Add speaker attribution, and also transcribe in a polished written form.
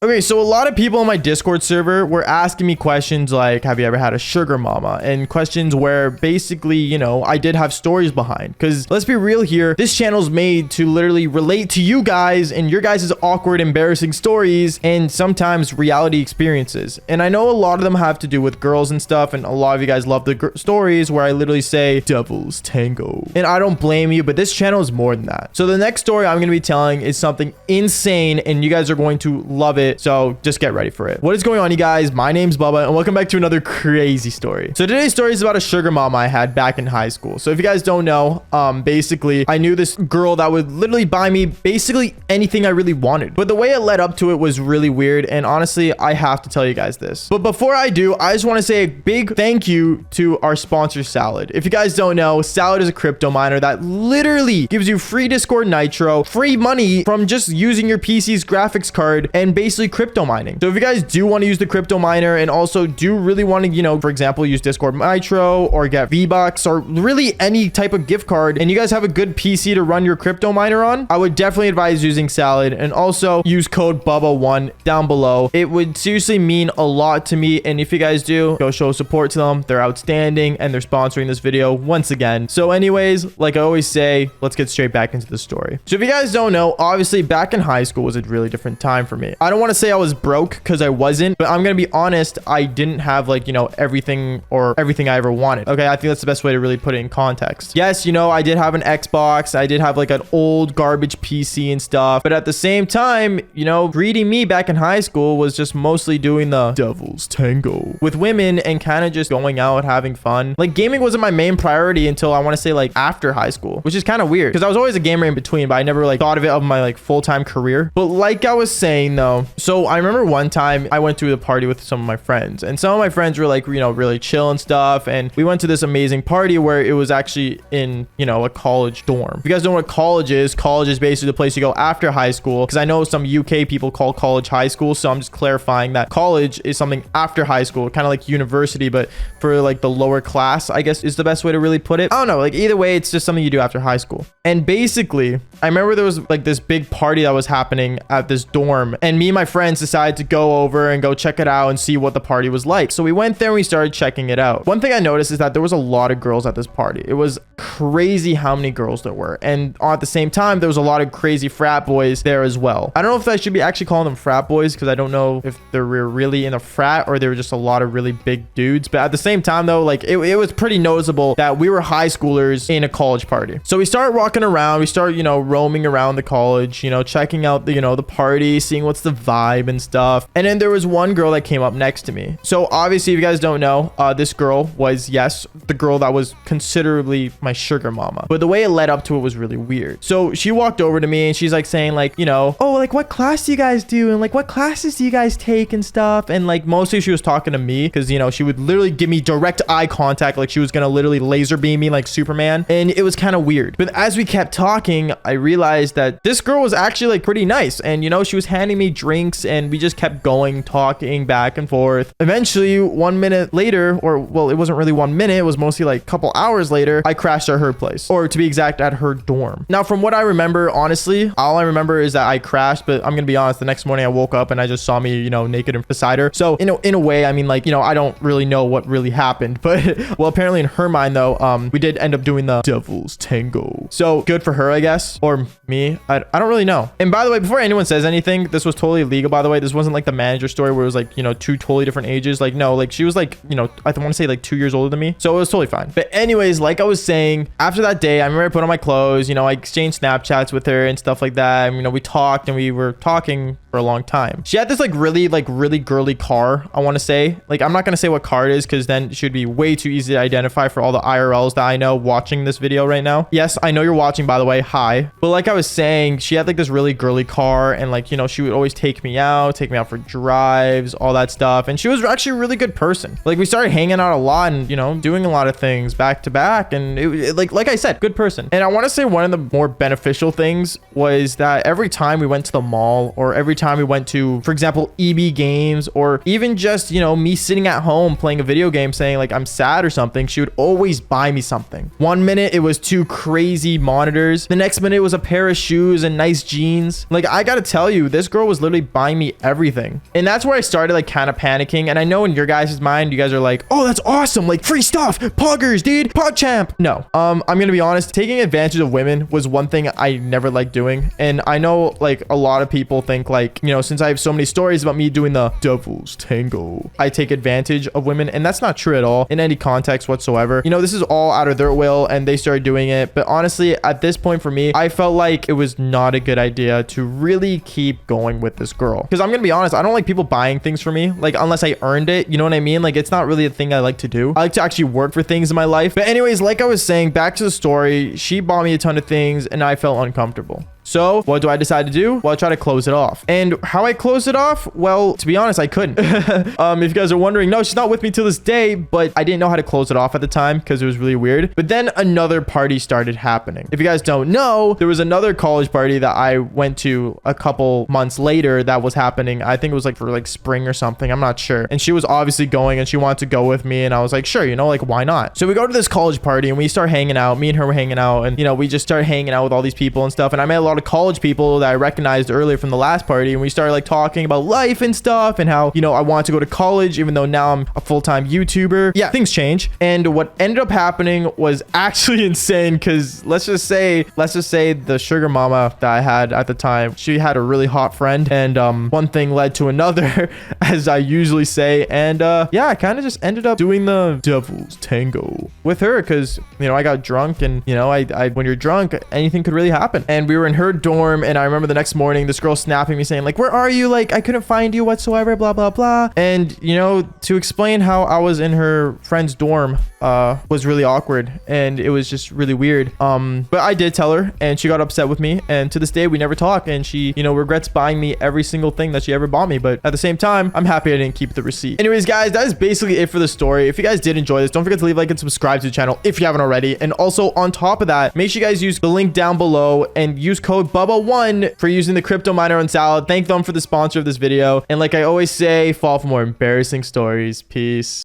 Speaker 1: Okay, so a lot of people on my Discord server were asking me questions like, have you ever had a sugar mama? And questions where basically, you know, I did have stories behind. Because let's be real here, this channel's made to literally relate to you guys and your guys' awkward, embarrassing stories and sometimes reality experiences. And I know a lot of them have to do with girls and stuff, and a lot of you guys love the stories where I literally say devil's tango. And I don't blame you, but this channel is more than that. So the next story I'm going to be telling is something insane and you guys are going to love it. So just get ready for it. What is going on, you guys? My name's Bubba and welcome back to another crazy story. So today's story is about a sugar mama I had back in high school. So if you guys don't know, basically I knew this girl that would literally buy me basically anything I really wanted. But the way it led up to it was really weird. And honestly, I have to tell you guys this. But before I do, I just want to say a big thank you to our sponsor, Salad. If you guys don't know, Salad is a crypto miner that literally gives you free Discord Nitro, free money from just using your PC's graphics card and basically crypto mining. So if you guys do want to use the crypto miner and also do really want to, you know, for example, use Discord Nitro or get V-Bucks or really any type of gift card, and you guys have a good PC to run your crypto miner on, I would definitely advise using Salad, and also use code BUBBA1 down below. It would seriously mean a lot to me, and if you guys do, go show support to them. They're outstanding and they're sponsoring this video once again. So anyways, like I always say, let's get straight back into the story. So if you guys don't know, obviously back in high school was a really different time for me. I don't want to say I was broke because I wasn't, but I'm going to be honest, I didn't have like, you know, everything I ever wanted. Okay, I think that's the best way to really put it in context. Yes, you know, I did have an Xbox. I did have like an old garbage PC and stuff, but at the same time, you know, greedy me back in high school was just mostly doing the devil's tango with women and kind of just going out, having fun. Like gaming wasn't my main priority until I want to say like after high school, which is kind of weird because I was always a gamer in between, but I never like thought of it of my like full-time career. But like I was saying though, so I remember one time I went to the party with some of my friends, and some of my friends were like, you know, really chill and stuff, and we went to this amazing party where it was actually in, you know, a college dorm. If you guys don't know what college is basically the place you go after high school, because I know some UK people call college high school, so I'm just clarifying that college is something after high school, kind of like university, but for like the lower class, I guess is the best way to really put it. I don't know, like either way, it's just something you do after high school. And basically, I remember there was like this big party that was happening at this dorm, and me and my friends decided to go over and go check it out and see what the party was like. So we went there and we started checking it out. One thing I noticed is that there was a lot of girls at this party. It was crazy how many girls there were, and at the same time there was a lot of crazy frat boys there as well. I don't know if I should be actually calling them frat boys because I don't know if they were really in a frat or they were just a lot of really big dudes, but at the same time though, like it was pretty noticeable that we were high schoolers in a college party. So we started walking around, we started, you know, roaming around the college, you know, checking out the, you know, the party, seeing what's the vibe and stuff. And then there was one girl that came up next to me. So obviously, if you guys don't know, this girl was, yes, the girl that was considerably my sugar mama, but the way it led up to it was really weird. So she walked over to me and she's like saying like, you know, oh, like what class do you guys do, and like what classes do you guys take and stuff. And like mostly she was talking to me because, you know, she would literally give me direct eye contact, like she was gonna literally laser beam me like Superman, and it was kind of weird. But as we kept talking, I realized that this girl was actually like pretty nice, and you know, she was handing me drinks and we just kept going, talking back and forth. Eventually 1 minute later, or well, it wasn't really 1 minute, it was mostly like a couple hours later, I crashed at her place, or to be exact, at her dorm. Now from what I remember, honestly, all I remember is that I crashed, but I'm gonna be honest, the next morning I woke up and I just saw me, you know, naked and beside her. So in a way, I mean, like, you know, I don't really know what really happened, but well, apparently in her mind though, we did end up doing the devil's tango. So good for her, I guess, or me. I don't really know. And by the way, before anyone says anything, this was totally legal, by the way. This wasn't like the manager story where it was like, you know, two totally different ages. Like, no, like she was like, you know, I want to say like 2 years older than me. So it was totally fine. But anyways, like I was saying, after that day, I remember I put on my clothes, you know, I exchanged Snapchats with her and stuff like that. And, you know, we talked and we were talking for a long time. She had this like really girly car, I want to say. Like, I'm not going to say what car it is because then it should be way too easy to identify for all the IRLs that I know watching this video right now. Yes, I know you're watching, by the way. Hi. But like I was saying, she had like this really girly car, and like, you know, she would always take me out for drives, all that stuff. And she was actually a really good person. Like, we started hanging out a lot and, you know, doing a lot of things back to back. And it like I said, good person. And I want to say one of the more beneficial things was that every time we went to the mall, or every time we went to, for example, EB Games, or even just, you know, me sitting at home playing a video game saying like I'm sad or something, she would always buy me something. 1 minute it was 2 crazy monitors. The next minute it was a pair of shoes and nice jeans. Like, I gotta tell you, this girl was literally buying me everything. And that's where I started like kind of panicking. And I know in your guys' mind, you guys are like, oh, that's awesome. Like free stuff, poggers, dude, PogChamp. No, I'm gonna be honest, taking advantage of women was one thing I never liked doing. And I know like a lot of people think like, you know, since I have so many stories about me doing the devil's tango, I take advantage of women, and that's not true at all in any context whatsoever. You know, this is all out of their will and they started doing it. But honestly, at this point for me, I felt like it was not a good idea to really keep going with this girl. Because I'm gonna be honest, I don't like people buying things for me, like unless I earned it, you know what I mean? Like it's not really a thing I like to do. I like to actually work for things in my life. But anyways, like I was saying, back to the story, she bought me a ton of things and I felt uncomfortable. So what do I decide to do? Well, I try to close it off. And how I close it off? Well, to be honest, I couldn't. If you guys are wondering, no, she's not with me till this day, but I didn't know how to close it off at the time because it was really weird. But then another party started happening. If you guys don't know, there was another college party that I went to a couple months later that was happening. I think it was like for like spring or something. I'm not sure. And she was obviously going and she wanted to go with me. And I was like, sure, you know, like why not? So we go to this college party and we start hanging out. Me and her were hanging out, and you know, we just started hanging out with all these people and stuff. And I met a lot of college people that I recognized earlier from the last party, and we started like talking about life and stuff and how, you know, I wanted to go to college even though now I'm a full-time YouTuber. Yeah, things change. And what ended up happening was actually insane, because let's just say the sugar mama that I had at the time, she had a really hot friend, and one thing led to another as I usually say. And yeah, I kind of just ended up doing the devil's tango with her because, you know, I got drunk, and you know, I when you're drunk, anything could really happen. And we were in her dorm, and I remember the next morning this girl snapping me saying like, where are you? Like I couldn't find you whatsoever, blah blah blah. And you know, to explain how I was in her friend's dorm was really awkward, and it was just really weird. But I did tell her, and she got upset with me, and to this day we never talk, and she, you know, regrets buying me every single thing that she ever bought me. But at the same time, I'm happy I didn't keep the receipt. Anyways guys, that is basically it for the story. If you guys did enjoy this, don't forget to leave a like and subscribe to the channel if you haven't already. And also on top of that, make sure you guys use the link down below and use code BUBBA1 for using the crypto miner on Salad. Thank them for the sponsor of this video. And like I always say, fall for more embarrassing stories. Peace.